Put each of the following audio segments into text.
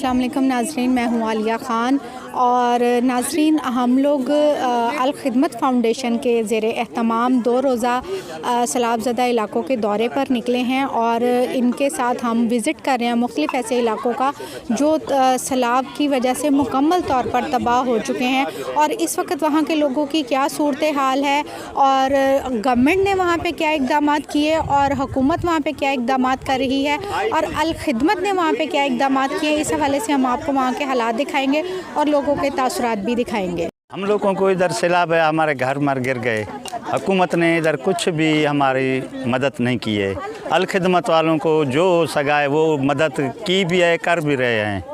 अस्सलाम वालेकुम नाज़रीन, मैं हूँ आलिया ख़ान। और नाज़रीन, हम लोग अल ख़िदमत फ़ाउंडेशन के ज़ेर एहतमाम 2 रोज़ा सैलाब-ज़दा इलाकों के दौरे पर निकले हैं और इनके साथ हम विज़िट कर रहे हैं मुख्तलिफ़ ऐसे इलाकों का जो सैलाब की वजह से मुकम्मल तौर पर तबाह हो चुके हैं और इस वक्त वहाँ के लोगों की क्या सूरत हाल है और गवर्नमेंट ने वहाँ पे क्या इक़दाम किए और हुकूमत वहाँ पे क्या इक़दाम कर रही है और अल ख़िदमत ने वहाँ पे क्या इक़दाम किए। इस हवाले से हम आपको वहाँ के हालात दिखाएंगे और लोगों के तासुरात भी दिखाएंगे। हम लोगों को इधर सैलाब है, हमारे घर मर गिर गए। हुकूमत ने इधर कुछ भी हमारी मदद नहीं की है। अल ख़िदमत वालों को जो सगा है वो मदद की भी है, कर भी रहे हैं।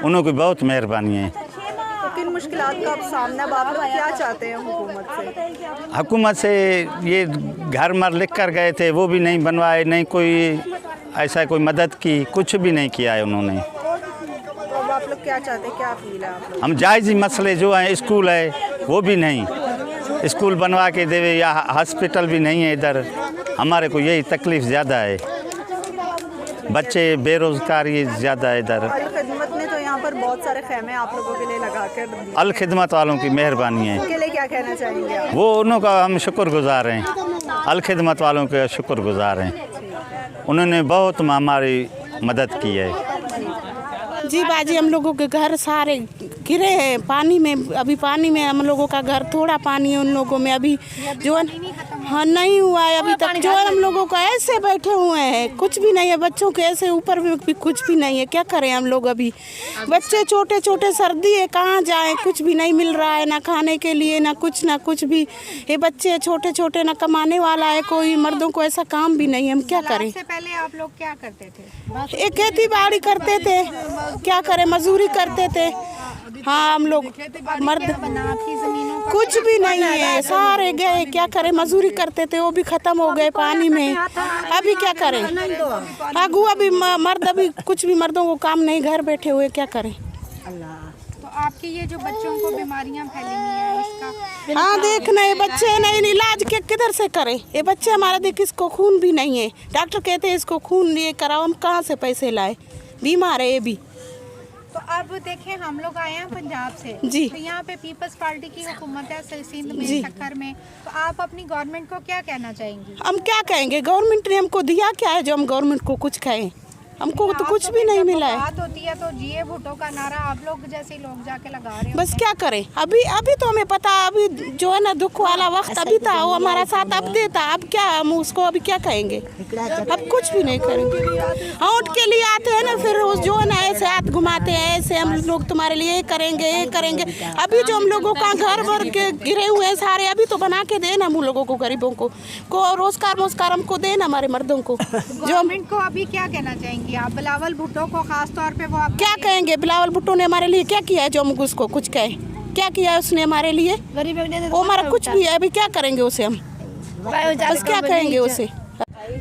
उनकी बहुत मेहरबानी है। तो किन मुश्किलात का सामना आप लोग क्या चाहते हैं हुकूमत से? हुकूमत से ये घर मर लिख कर गए थे, वो भी नहीं बनवाए, नहीं कोई ऐसा कोई मदद की, कुछ भी नहीं किया है उन्होंने। तो अब आप लोग क्या चाहते हैं, क्या फील है आप लोग? हम जायज़ी मसले जो हैं, स्कूल है वो भी नहीं, स्कूल बनवा के देवे या हॉस्पिटल भी नहीं है इधर। हमारे को यही तकलीफ़ ज़्यादा है, बच्चे बेरोज़गारी ज़्यादा है इधर। अल ख़िदमत ने तो यहाँ पर बहुत सारे खेमे आप लोगों के लिए लगा कर दिए। अल ख़िदमत वालों की मेहरबानी है। उनके लिए क्या कहना चाहेंगे आप? वो उनका हम शुक्रगुज़ार हैं, अल ख़िदमत वालों के शुक्रगुज़ार हैं। उन्होंने बहुत हमारी मदद की है। जी बाजी, हम लोगों के घर सारे गिरे हैं पानी में। अभी पानी में हम लोगों का घर, थोड़ा पानी है उन लोगों में अभी जो हाँ नहीं हुआ है अभी तक। जो हम लोगों को ऐसे बैठे हुए हैं, कुछ भी नहीं है। बच्चों के ऐसे ऊपर में भी कुछ भी नहीं है। क्या करें हम लोग? अभी बच्चे छोटे छोटे, सर्दी है, कहाँ जाएं? कुछ भी नहीं मिल रहा है, ना खाने के लिए, ना कुछ भी। ये बच्चे छोटे छोटे, ना कमाने वाला है कोई, मर्दों को ऐसा काम भी नहीं है। हम क्या करें? इससे पहले आप लोग क्या करते थे? एक खेती बाड़ी करते थे, क्या करें, मजदूरी करते थे। हाँ, हम लोग मर्द कुछ भी नहीं है, सारे गए। क्या करें, मजदूरी करते थे, वो भी खत्म हो गए पानी में। अभी क्या करें? अगू अभी मर्द, अभी कुछ भी मर्दों को काम नहीं, घर बैठे हुए, क्या करें? तो आपके ये जो बच्चों को बीमारियां फैलेनी है इसका? हाँ, देखना है बच्चे नहीं, इलाज के किधर से करें? ये बच्चे हमारा देख, इसको खून भी नहीं है। डॉक्टर कहते हैं इसको खून ये कराओ, हम कहाँ से पैसे लाए? बीमार है ये भी। तो अब देखें, हम लोग आए हैं पंजाब से जी। तो यहाँ पे पीपल्स पार्टी की हुकूमत है सिंध में, जी। सक्खर में। तो आप अपनी गवर्नमेंट को क्या कहना चाहेंगी? हम क्या कहेंगे? गवर्नमेंट ने हमको दिया क्या है जो हम गवर्नमेंट को कुछ कहें? हमको तो कुछ भी नहीं मिला है। बात होती है तो जीए भुट्टो का नारा आप लोग जैसे लोग जाके लगा रहे हैं। बस क्या करें? अभी तो हमें पता, अभी जो है ना दुख वाला वक्त अभी था, वो हमारा साथ अब देता। अब क्या हम उसको अभी क्या कहेंगे? अब कुछ भी नहीं करेंगे। हाँ, उठ के लिए आते हैं ना, फिर जो है ना ऐसे हाथ घुमाते हैं, ऐसे हम लोग तुम्हारे लिए ये करेंगे, ये करेंगे। अभी जो हम लोगों का घर भर के गिरे हुए हैं सारे, अभी तो बना के देना हम लोगों को, गरीबों को रोजगार हमको देना, हमारे मर्दों को। गवर्नमेंट को अभी क्या कहना चाहेंगी आप? बिलावल भुट्टो को खास तौर पे वो आप क्या कहेंगे? बिलावल भुट्टो ने हमारे लिए क्या किया है जो हम उसको कुछ कहें? क्या किया है उसने हमारे लिए? वो हमारा कुछ भी है, अभी क्या करेंगे उसे हम? बस क्या कहेंगे उसे?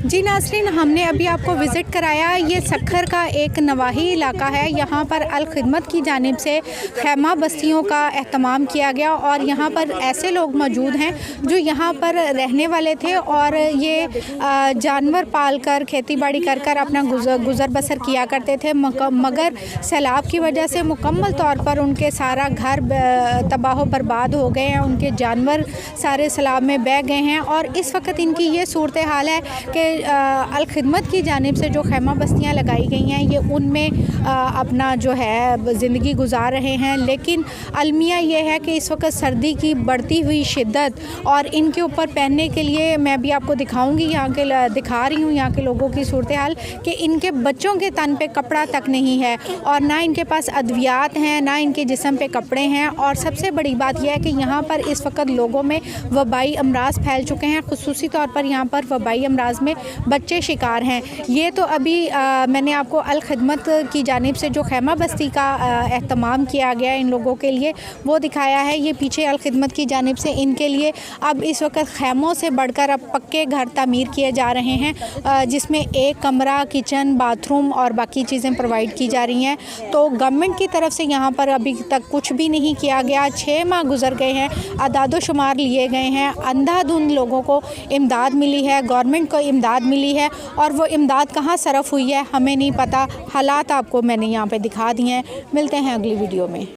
जी नाज़रीन, हमने अभी आपको विज़िट कराया। ये सक्खर का एक नवाही इलाका है। यहाँ पर अल ख़िदमत की जानिब से खैमा बस्तियों का एहतमाम किया गया और यहाँ पर ऐसे लोग मौजूद हैं जो यहाँ पर रहने वाले थे और ये जानवर पाल कर, खेती बाड़ी कर अपना गुज़र बसर किया करते थे। मगर सैलाब की वजह से मुकम्मल तौर पर उनके सारा घर तबाह बर्बाद हो गए हैं, उनके जानवर सारे सैलाब में बह गए हैं और इस वक्त इनकी ये सूरत हाल है कि अल ख़िदमत की जानिब से जो खैमा बस्तियाँ लगाई गई हैं, ये उनमें अपना जो है ज़िंदगी गुजार रहे हैं। लेकिन अलमिया ये है कि इस वक्त सर्दी की बढ़ती हुई शिद्दत और इनके ऊपर पहनने के लिए, मैं भी आपको दिखाऊंगी, दिखा रही हूँ यहाँ के लोगों की सूरत हाल कि इनके बच्चों के तन पे कपड़ा तक नहीं है और ना इनके पास अद्वियात हैं, ना इनके जिस्म पे कपड़े हैं। और सबसे बड़ी बात यह है कि यहाँ पर इस वक्त लोगों में वबाई अमराज फैल चुके हैं। खुसूसी तौर पर यहाँ पर वबाई अमराज में बच्चे शिकार हैं। ये तो अभी मैंने आपको अल ख़िदमत की जानिब से जो खैमा बस्ती का एहतमाम किया गया इन लोगों के लिए वो दिखाया है। ये पीछे अल ख़िदमत की जानिब से इनके लिए अब इस वक्त खैमों से बढ़कर अब पक्के घर तामीर किए जा रहे हैं, जिसमें एक कमरा, किचन, बाथरूम और बाकी चीज़ें प्रोवाइड की जा रही हैं। तो गवर्नमेंट की तरफ से यहाँ पर अभी तक कुछ भी नहीं किया गया। 6 माह गुजर गए हैं, अदादो शुमार लिए गए हैं, अंधाधुंध लोगों को इमदाद मिली है, गवर्नमेंट को इमदाद इमदाद मिली है और वो इमदाद कहाँ सरफ हुई है हमें नहीं पता। हालात आपको मैंने यहाँ पे दिखा दिए हैं। मिलते हैं अगली वीडियो में।